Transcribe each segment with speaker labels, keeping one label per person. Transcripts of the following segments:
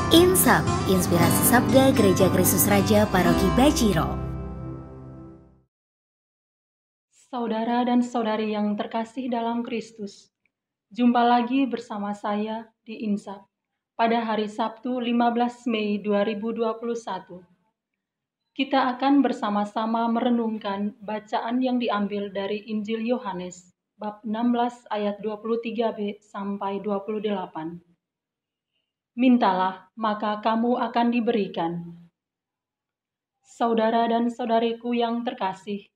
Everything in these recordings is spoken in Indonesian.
Speaker 1: Insap, Inspirasi Sabda Gereja Kristus Raja Paroki Bajiro.
Speaker 2: Saudara dan saudari yang terkasih dalam Kristus, jumpa lagi bersama saya di Insap pada hari Sabtu 15 Mei 2021. Kita akan bersama-sama merenungkan bacaan yang diambil dari Injil Yohanes bab 16 ayat 23b sampai 28. Mintalah, maka kamu akan diberikan. Saudara dan saudariku yang terkasih,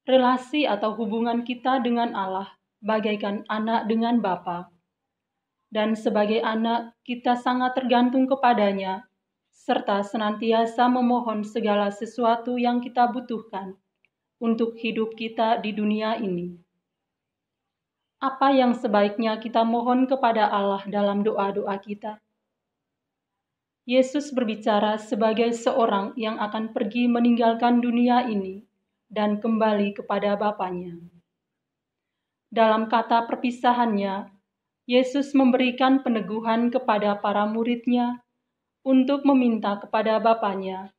Speaker 2: relasi atau hubungan kita dengan Allah bagaikan anak dengan Bapa. Dan sebagai anak, kita sangat tergantung kepadanya, serta senantiasa memohon segala sesuatu yang kita butuhkan untuk hidup kita di dunia ini. Apa yang sebaiknya kita mohon kepada Allah dalam doa-doa kita? Yesus berbicara sebagai seorang yang akan pergi meninggalkan dunia ini dan kembali kepada Bapanya. Dalam kata perpisahannya, Yesus memberikan peneguhan kepada para murid-Nya untuk meminta kepada Bapanya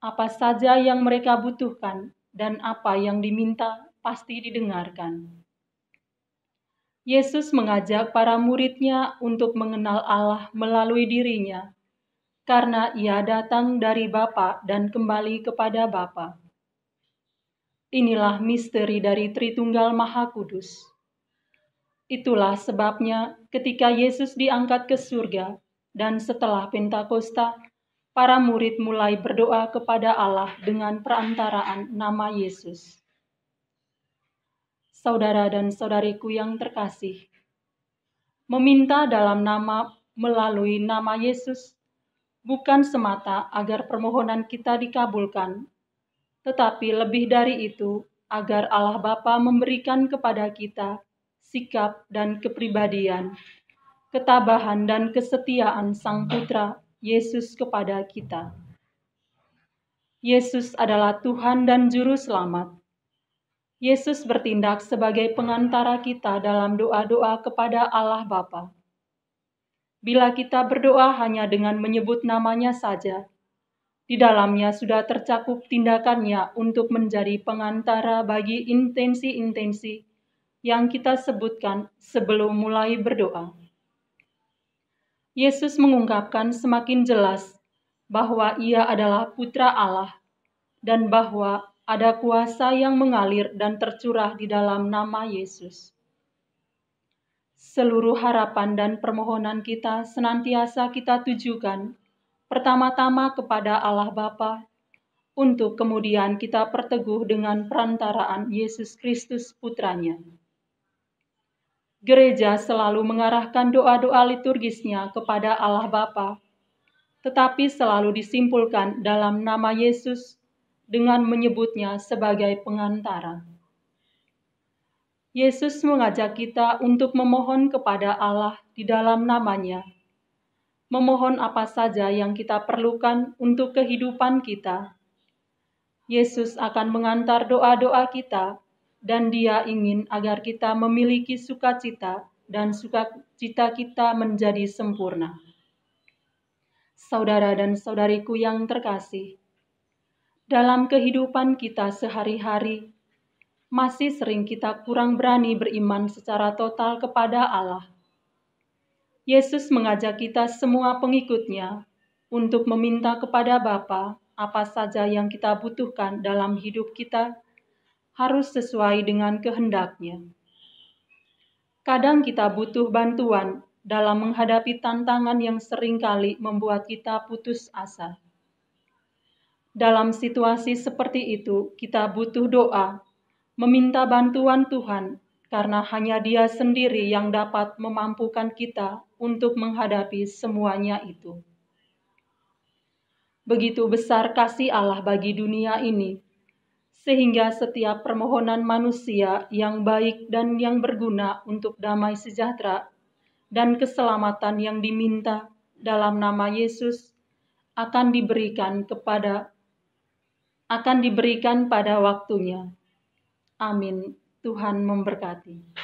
Speaker 2: apa saja yang mereka butuhkan dan apa yang diminta pasti didengarkan. Yesus mengajak para murid-Nya untuk mengenal Allah melalui dirinya, karena Ia datang dari Bapa dan kembali kepada Bapa. Inilah misteri dari Tritunggal Maha Kudus. Itulah sebabnya ketika Yesus diangkat ke surga dan setelah Pentakosta, para murid mulai berdoa kepada Allah dengan perantaraan nama Yesus. Saudara dan saudariku yang terkasih, meminta dalam nama melalui nama Yesus bukan semata agar permohonan kita dikabulkan, tetapi lebih dari itu agar Allah Bapa memberikan kepada kita sikap dan kepribadian, ketabahan dan kesetiaan Sang Putra Yesus kepada kita. Yesus adalah Tuhan dan Juru Selamat. Yesus bertindak sebagai pengantara kita dalam doa-doa kepada Allah Bapa. Bila kita berdoa hanya dengan menyebut namanya saja, di dalamnya sudah tercakup tindakannya untuk menjadi pengantara bagi intensi-intensi yang kita sebutkan sebelum mulai berdoa. Yesus mengungkapkan semakin jelas bahwa Ia adalah Putra Allah dan bahwa ada kuasa yang mengalir dan tercurah di dalam nama Yesus. Seluruh harapan dan permohonan kita senantiasa kita tujukan pertama-tama kepada Allah Bapa, untuk kemudian kita perteguh dengan perantaraan Yesus Kristus Putranya. Gereja selalu mengarahkan doa-doa liturgisnya kepada Allah Bapa, tetapi selalu disimpulkan dalam nama Yesus dengan menyebutnya sebagai pengantara. Yesus mengajak kita untuk memohon kepada Allah di dalam namanya, memohon apa saja yang kita perlukan untuk kehidupan kita. Yesus akan mengantar doa-doa kita, dan Dia ingin agar kita memiliki sukacita dan sukacita kita menjadi sempurna. Saudara dan saudariku yang terkasih, dalam kehidupan kita sehari-hari, masih sering kita kurang berani beriman secara total kepada Allah. Yesus mengajak kita semua pengikut-Nya untuk meminta kepada Bapa apa saja yang kita butuhkan dalam hidup kita harus sesuai dengan kehendak-Nya. Kadang kita butuh bantuan dalam menghadapi tantangan yang seringkali membuat kita putus asa. Dalam situasi seperti itu, kita butuh doa, meminta bantuan Tuhan, karena hanya Dia sendiri yang dapat memampukan kita untuk menghadapi semuanya itu. Begitu besar kasih Allah bagi dunia ini, sehingga setiap permohonan manusia yang baik dan yang berguna untuk damai sejahtera dan keselamatan yang diminta dalam nama Yesus akan diberikan pada waktunya. Amin. Tuhan memberkati.